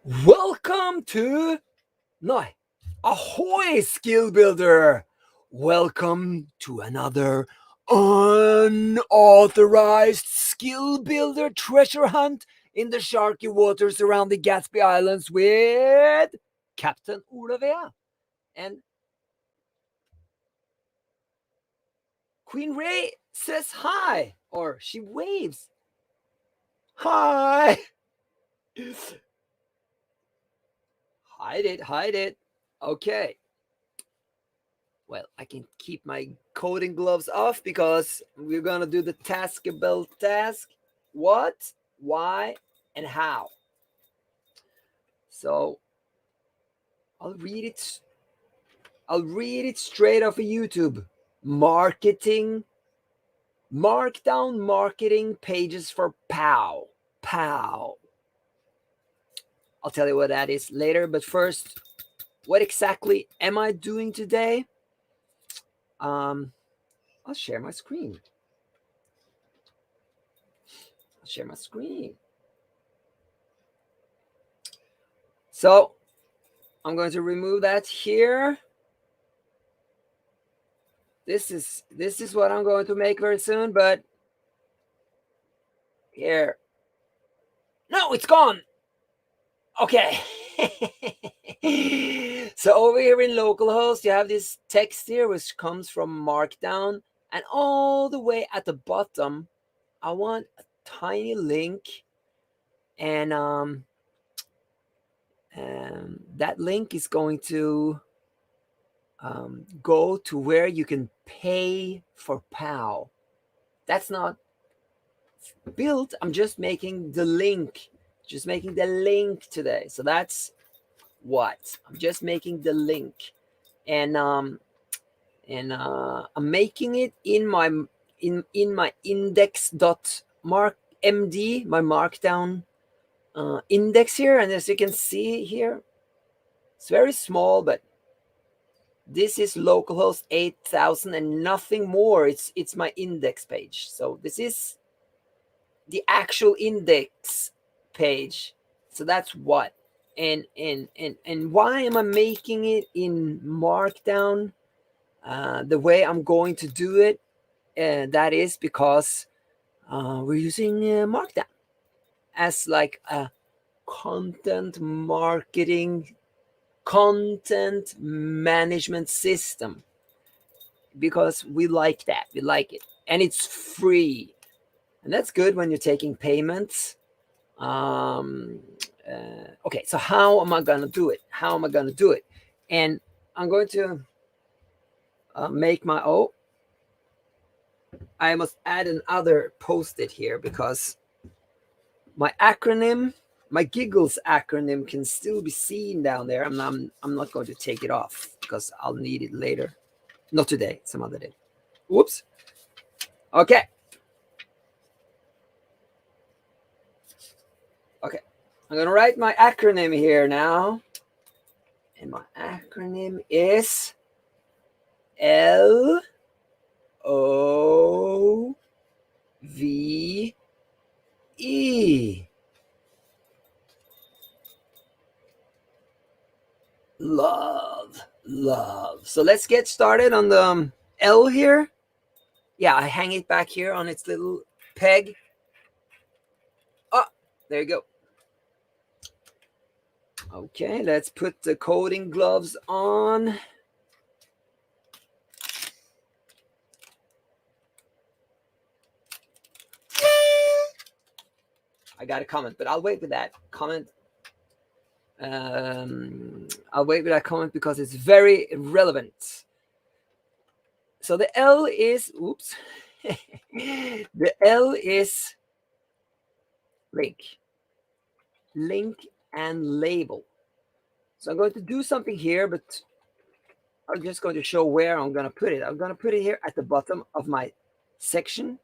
Welcome to Noi. Ahoy, skill builder! Welcome to another unauthorized skill builder treasure hunt in the sharky waters around the Gatsby Islands with Captain Ola and Queen Raae says hi, or she waves. Hi! Hide it. Okay. Well, I can keep my coding gloves off because we're gonna do the taskable task. What, why, and how. So I'll read it. I'll read it straight off of YouTube. Markdown marketing pages for POW. POW. I'll tell you what that is later, but first, what exactly am I doing today? I'll share my screen. So I'm going to remove that here. This is what I'm going to make very soon, but here. No, it's gone. Okay. So over here in localhost, you have this text here, which comes from Markdown, and all the way at the bottom, I want a tiny link, and that link is going to go to where you can pay for POW. That's not built. I'm just making the link. Today. So that's what I'm just making the link, and I'm making it in my index.markmd, my markdown index here, and as you can see here, it's very small, but this is localhost 8000 and nothing more. It's my index page. So this is the actual index page. So that's what. And why am I making it in Markdown the way I'm going to do it? That is because we're using Markdown as like a content management system, because we like that. We like it, and it's free, and that's good when you're taking payments. Okay, so how am I gonna do it? And I'm going to make my I must add another post-it here because my giggles acronym can still be seen down there. I'm not going to take it off because I'll need it later. Not today, some other day. Whoops. Okay. I'm gonna write my acronym here now. And my acronym is LOVE. Love. So let's get started on the L here. Yeah, I hang it back here on its little peg. Oh, there you go. Okay, let's put the coding gloves on. I got a comment, but I'll wait with that comment. I'll wait with that comment because it's very relevant. So the L is, the L is link and label. So I'm going to do something here, but I'm just going to show where I'm going to put it. I'm going to put it here at the bottom of my section,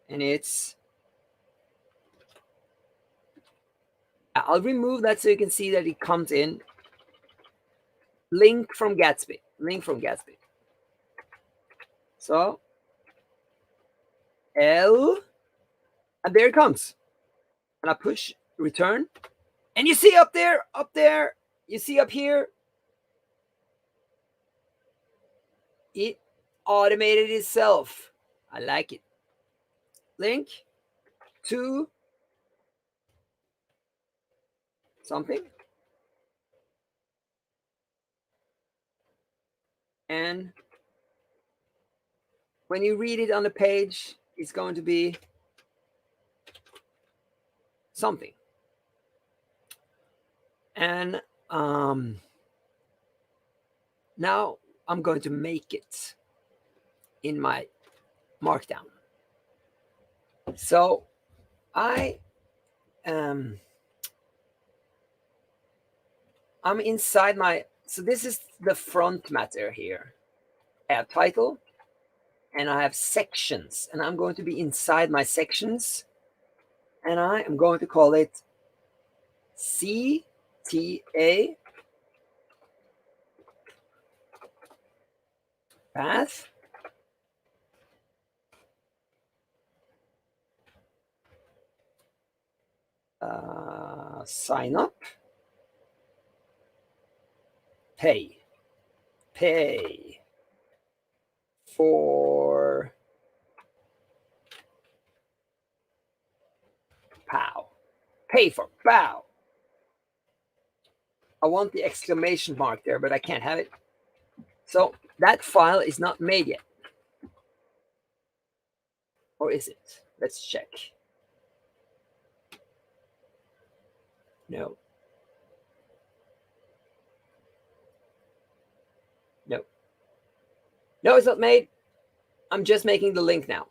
and I'll remove that so you can see that it comes in. Link from Gatsby. So L, and there it comes. And I push return, And you see up there, you see up here, it automated itself. I like it. Link to something. And when you read it on the page, it's going to be something. And now I'm going to make it in my Markdown. So I'm inside my, so this is the front matter here. I have title and I have sections, and I'm going to be inside my sections, and I am going to call it CTA path sign up pay for POW. Pay for POW. I want the exclamation mark there, but I can't have it. So that file is not made yet. Or is it? Let's check. No. No. No, it's not made. I'm just making the link now.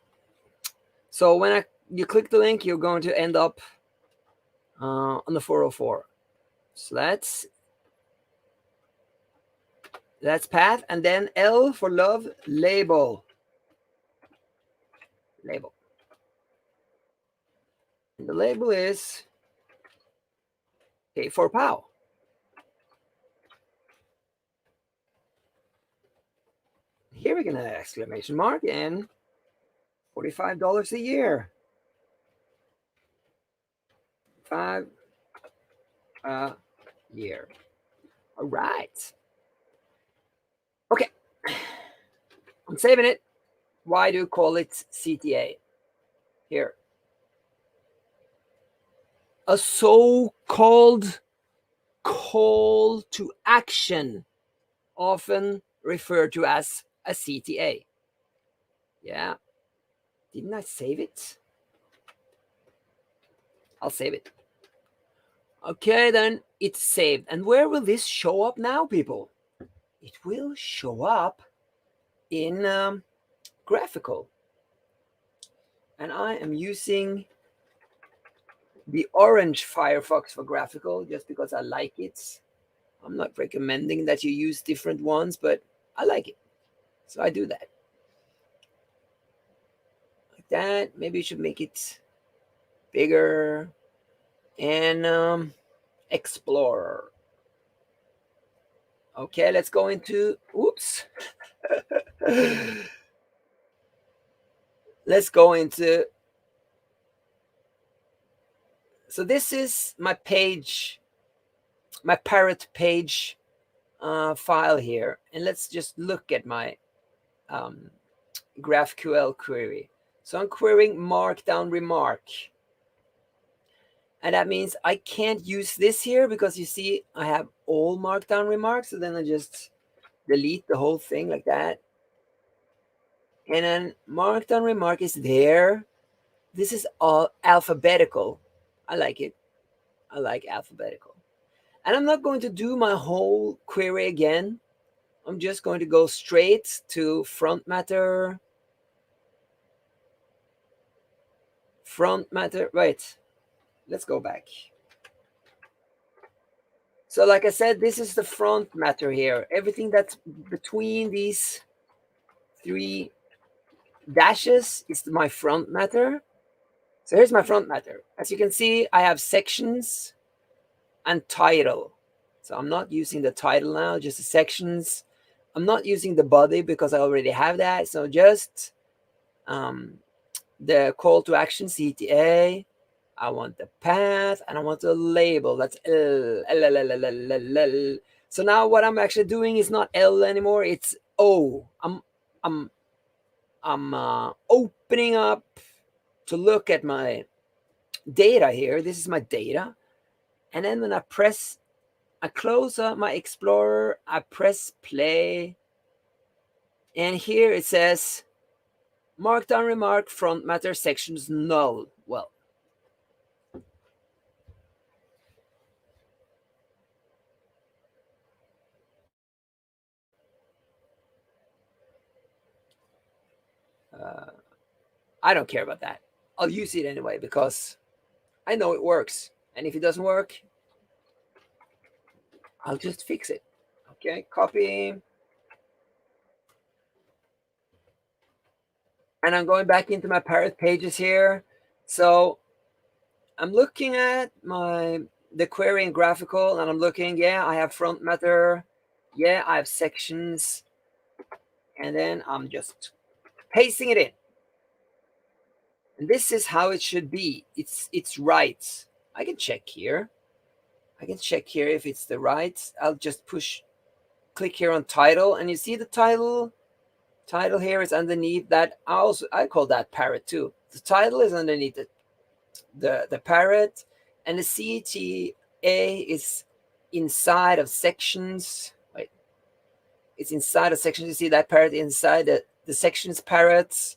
So when you click the link, you're going to end up on the 404. So that's path, and then L for love, label. Label. And the label is pay for POW. Here we're gonna exclamation mark and $45 a year. 5 a year. All right. Okay. I'm saving it. Why do you call it CTA? Here. A so-called call to action, often referred to as a CTA. Yeah. Didn't I save it? I'll save it. Okay, then it's saved. And where will this show up now, people? It will show up in graphical. And I am using the orange Firefox for graphical just because I like it. I'm not recommending that you use different ones, but I like it. So I do that. Like that. Maybe you should make it bigger. And Explorer. Okay, let's go into, oops. Let's go into, so this is my page, my parrot page file here. And let's just look at my GraphQL query. So I'm querying Markdown remark. And that means I can't use this here because you see I have all Markdown remarks. So then I just delete the whole thing like that. And then Markdown remark is there. This is all alphabetical. I like it. I like alphabetical. And I'm not going to do my whole query again. I'm just going to go straight to front matter. Front matter. Right. Let's go back. So like I said, this is the front matter here. Everything that's between these 3 dashes is my front matter. So here's my front matter. As you can see, I have sections and title. So I'm not using the title now, just the sections. I'm not using the body because I already have that. So just the call to action, CTA. I want the path, and I want the label. That's L, L, L, L, L, L, L, L. So now what I'm actually doing is not L anymore, it's O. I'm opening up to look at my data here. This is my data. And then when I close up my Explorer, I press play. And here it says, Markdown remark front matter sections null. Well, I don't care about that. I'll use it anyway because I know it works. And if it doesn't work, I'll just fix it. Okay, copy. And I'm going back into my Parrot pages here. So I'm looking at the query in graphical, and I'm looking, yeah, I have front matter. Yeah, I have sections. And then I'm just pasting it in. And this is how it should be. It's right. I can check here. I can check here if it's the right. I'll just click here on title, and you see the title. Title here is underneath that. I call that parrot too. The title is underneath the parrot, and the CTA is inside of sections. Wait, it's inside of sections. You see that parrot inside the sections parrots.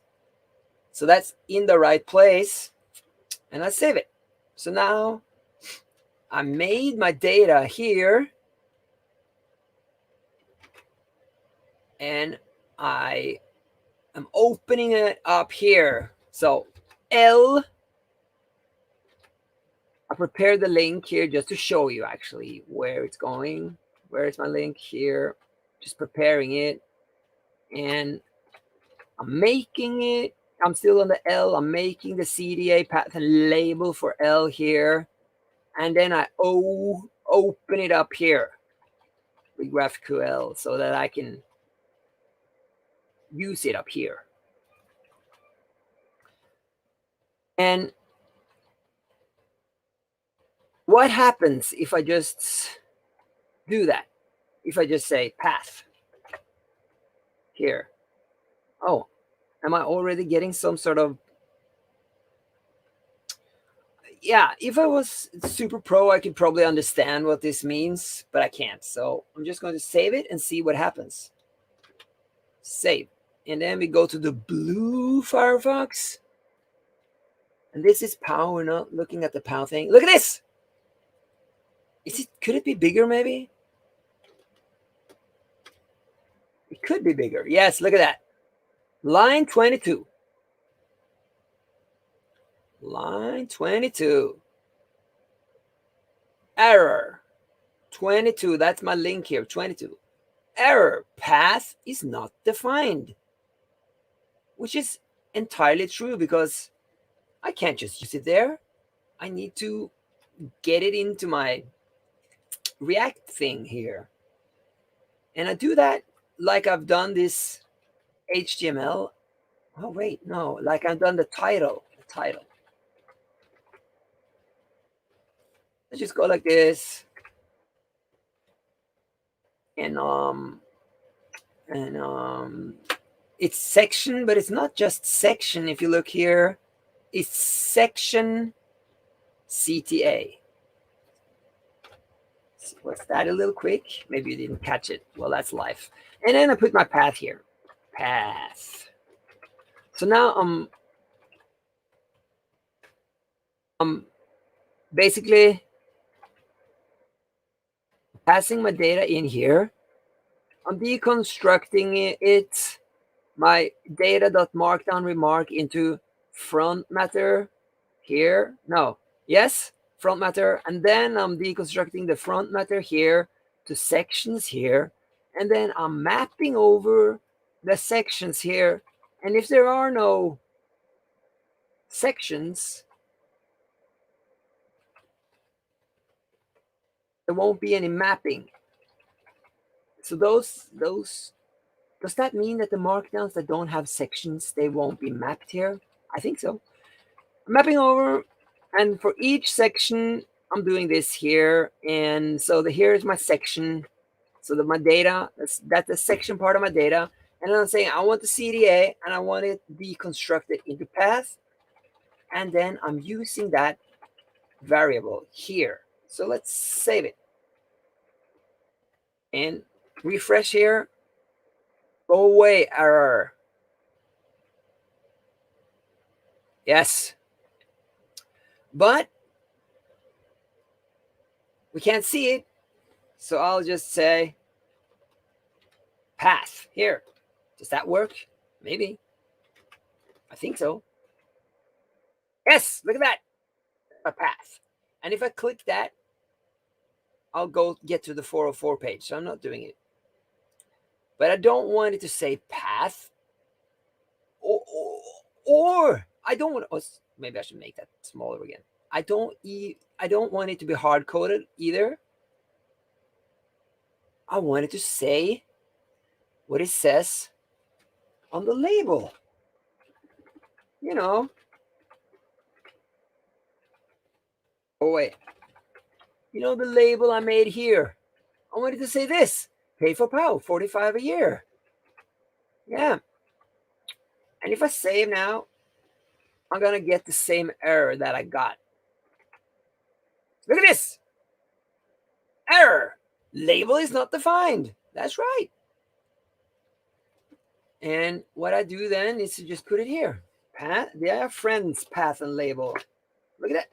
So that's in the right place, and I save it. So now I made my data here, and I am opening it up here. So L, I prepared the link here just to show you actually where it's going. Where is my link here? Just preparing it, and I'm making it. I'm still on the L. I'm making the CDA path and label for L here. And then I open it up here with GraphQL so that I can use it up here. And what happens if I just do that? If I just say path here. Oh, am I already getting some sort of... Yeah, if I was super pro, I could probably understand what this means, but I can't. So I'm just going to save it and see what happens. Save. And then we go to the blue Firefox. And this is POW. We're not looking at the POW thing. Look at this. Could it be bigger maybe? It could be bigger. Yes, look at that. Line 22. Line 22. Error. 22. That's my link here. 22. Error. Path is not defined. Which is entirely true because I can't just use it there. I need to get it into my React thing here. And I do that like I've done this HTML. Oh, wait, no, like I've done the title. Let's just go like this. And it's section, but it's not just section. If you look here, it's section CTA. Was that a little quick? Maybe you didn't catch it. Well, that's life. And then I put my path here. Path. So now I'm basically passing my data in here. I'm deconstructing it, my data.markdown remark into front matter here. No, yes, front matter. And then I'm deconstructing the front matter here to sections here. And then I'm mapping over the sections here. And if there are no sections, there won't be any mapping. So does that mean that the markdowns that don't have sections, they won't be mapped here? I think so. I'm mapping over And for each section, I'm doing this here. And so here's my section. So that my data, that's the section part of my data. And then I'm saying I want the CDA and I want it deconstructed into path. And then I'm using that variable here. So let's save it. And refresh here. Go away, error. Yes. But we can't see it. So I'll just say path here. Does that work? Maybe. I think so. Yes, look at that. A path. And if I click that, I'll go get to the 404 page. So I'm not doing it. But I don't want it to say path. Or I don't want to, maybe I should make that smaller again. I don't want it to be hard coded either. I want it to say what it says on the label. You know. Oh wait. You know the label I made here. I wanted to say this. Pay for POW, 45 a year. Yeah. And if I save now, I'm gonna get the same error that I got. Look at this. Error. Label is not defined. That's right. And what I do then is to just put it here. Path, they are friends, path and label. Look at that.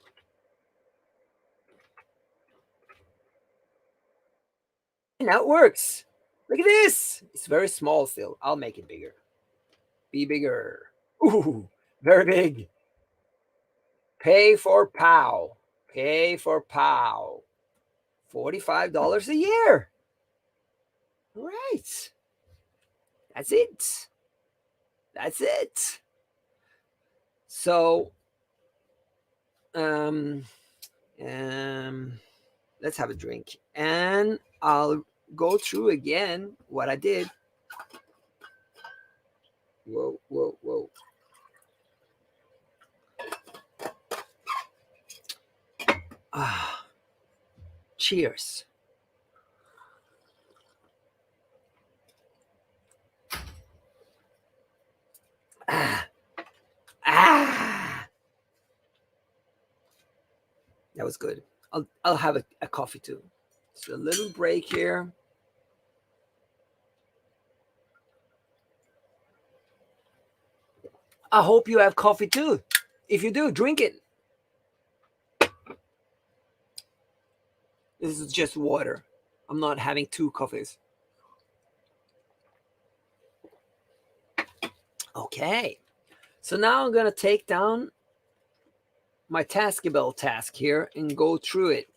And now it works. Look at this. It's very small still. I'll make it bigger. Be bigger. Ooh, very big. Pay for POW. Pay for POW. $45 a year. All right. That's it. That's it. So, let's have a drink. And I'll go through again what I did. Whoa, whoa, whoa. Cheers. That was good. I'll have a coffee too. So a little break here. I hope you have coffee too. If you do, drink it. This is just water. I'm not having 2 coffees. Okay. So now I'm going to take down my Taskable task here and go through it.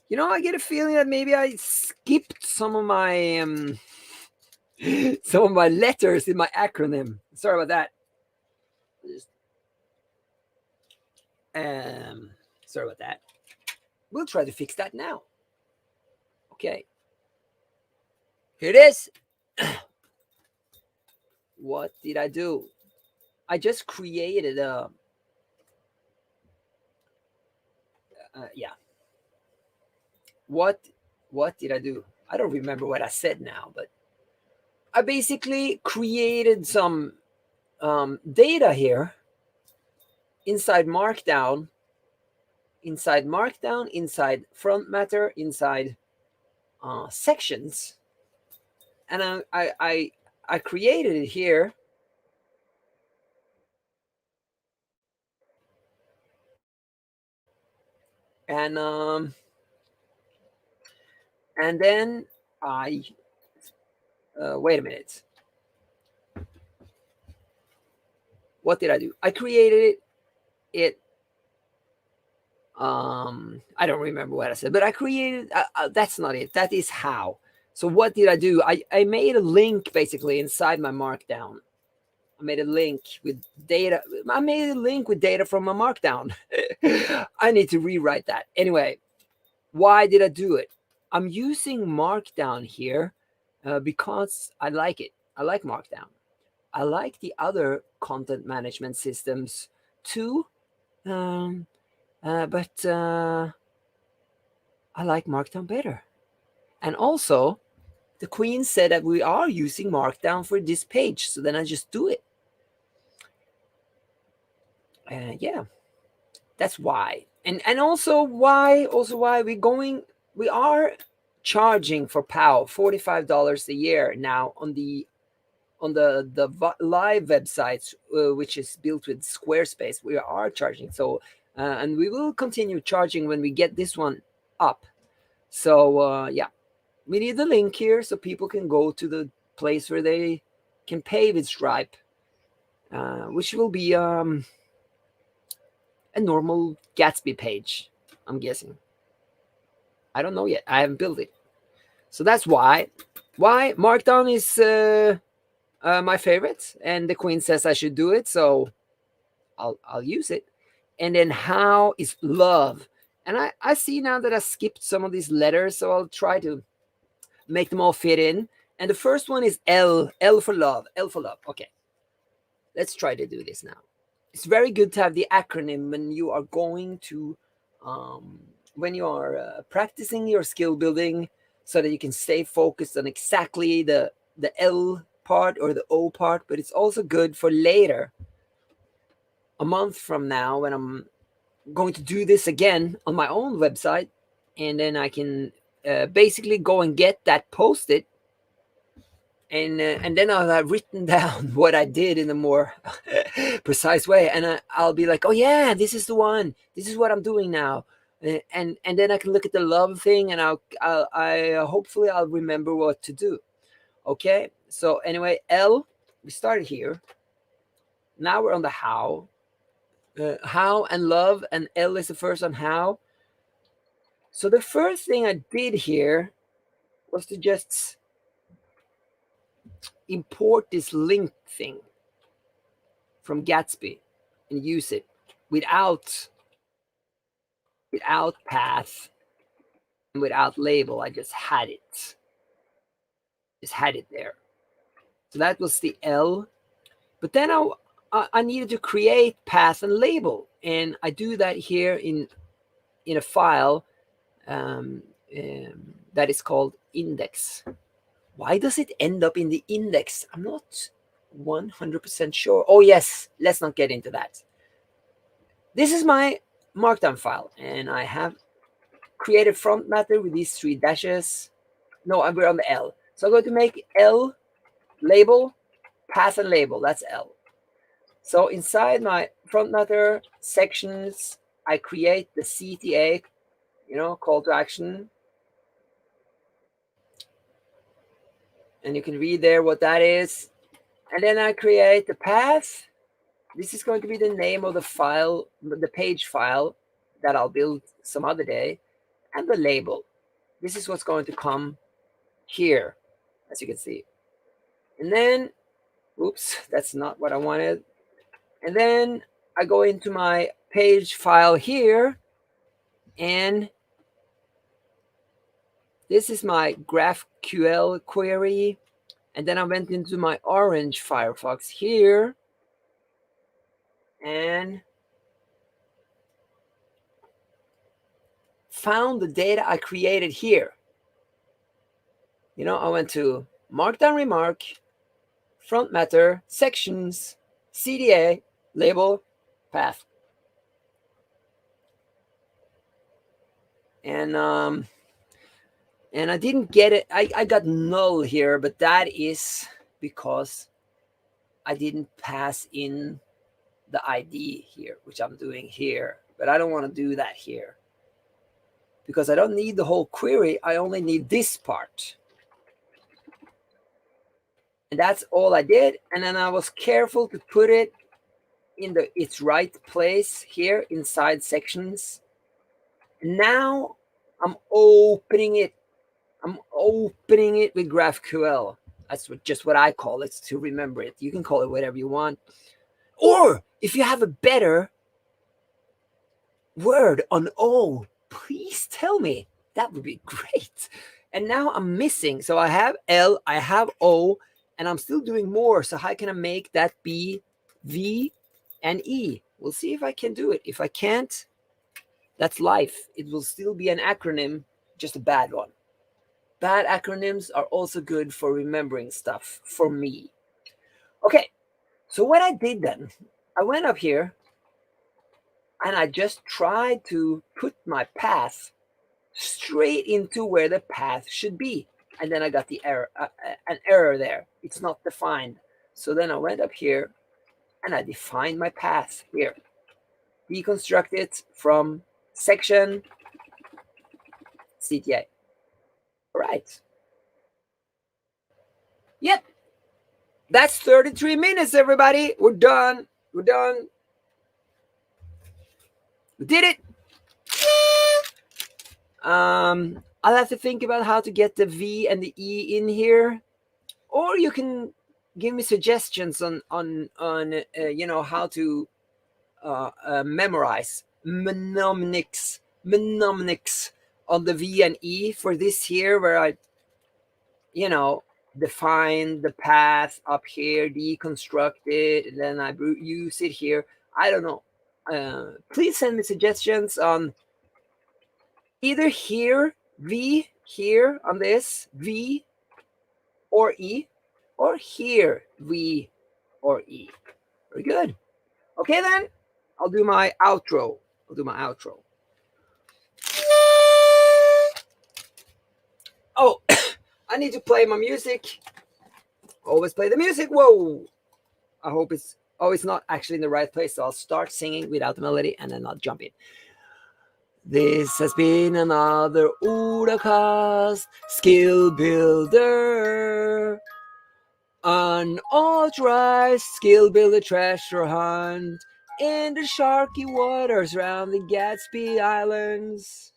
You know, I get a feeling that maybe I skipped some of my letters in my acronym. Sorry about that. Sorry about that. We'll try to fix that now. Okay. Here it is. What did I do? I just created a yeah. What did I do? I don't remember what I said now, but I basically created some data here inside Markdown, inside front matter, inside sections, and I created it here. And then I wait a minute. What did I do? I created it. I don't remember what I said, but I created. That's not it. That is how. So what did I do? I made a link basically inside my Markdown. I made a link with data. I made a link with data from my Markdown. I need to rewrite that. Anyway, why did I do it? I'm using Markdown here because I like it. I like Markdown. I like the other content management systems too, But I like Markdown better. And also, the Queen said that we are using Markdown for this page, so then I just do it. Yeah, that's why. And also why we are charging for POW $45 a year now on the live websites, which is built with Squarespace. We are charging, so and we will continue charging when we get this one up. So yeah, we need the link here so people can go to the place where they can pay with Stripe, which will be a normal Gatsby page, I'm guessing. I don't know yet. I haven't built it, so that's why Markdown is my favorite, and the Queen says I should do it, so I'll use it. And then how is love? And I see now that I skipped some of these letters, so I'll try to make them all fit in. And the first one is L for love. L for love. Okay, let's try to do this now. It's very good to have the acronym when you are going to when you are practicing your skill building, so that you can stay focused on exactly the L part or the O part. But it's also good for later, a month from now, when I'm going to do this again on my own website, and then I can basically go and get that posted, and then I'll have written down what I did in a more precise way, and I'll be like, oh yeah, this is the one. This is what I'm doing now, and then I can look at the love thing, and I hopefully I'll remember what to do. Okay, so anyway, L, we started here. Now we're on the how. How and love, and L is the first on how. So the first thing I did here was to just import this link thing from Gatsby and use it without path and without label. I just had it there. So that was the L. But then I needed to create path and label, and I do that here in a file that is called index. Why does it end up in the index? I'm not 100% sure. Oh yes, let's not get into that. This is my Markdown file, and I have created front matter with these 3 dashes. No, we're on the L. So I'm going to make L label, path and label. That's L. So inside my front matter sections, I create the CTA, call to action. And you can read there what that is. And then I create the path. This is going to be the name of the file, the page file that I'll build some other day. And the label. This is what's going to come here, as you can see. And then, oops, that's not what I wanted. And then I go into my page file here, and this is my GraphQL query. And then I went into my orange Firefox here, and found the data I created here. I went to Markdown remark, front matter, sections, CTA, label, path. And I didn't get it. I got null here, but that is because I didn't pass in the ID here, which I'm doing here. But I don't want to do that here, because I don't need the whole query. I only need this part. And that's all I did. And then I was careful to put it in its right place here inside sections. Now I'm opening it. With GraphQL. That's just what I call it to remember it. You can call it whatever you want. Or if you have a better word on O, please tell me. That would be great. And now I'm missing. So I have L, I have O, and I'm still doing more. So how can I make that be V and E? We'll see if I can do it. If I can't, that's life. It will still be an acronym, just a bad one. Bad acronyms are also good for remembering stuff for me. Okay, so what I did then, I went up here and I just tried to put my path straight into where the path should be. And then I got the error, an error there. It's not defined. So then I went up here and I defined my path here. Deconstruct it from section CTA. All right. Yep. That's 33 minutes, everybody. We're done. We're done. We did it. I'll have to think about how to get the V and the E in here, or you can give me suggestions on how to memorize mnemonics on the V and E for this here, where I define the path up here, deconstruct it, and then I use it here. I don't know. Please send me suggestions on either here, V, here on this, V or E, or here, V or E. Very good. Okay, then I'll do my outro. Oh, I need to play my music. Always play the music. Whoa. I hope it's not actually in the right place. So I'll start singing without the melody and then I'll jump in. This has been another OlaCast skill builder. Unauthorized skill builder treasure hunt in the sharky waters around the Gatsby Islands.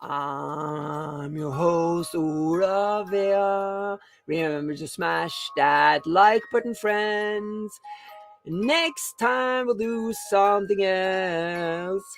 I'm your host, Ola. Remember to smash that like button, friends. Next time we'll do something else.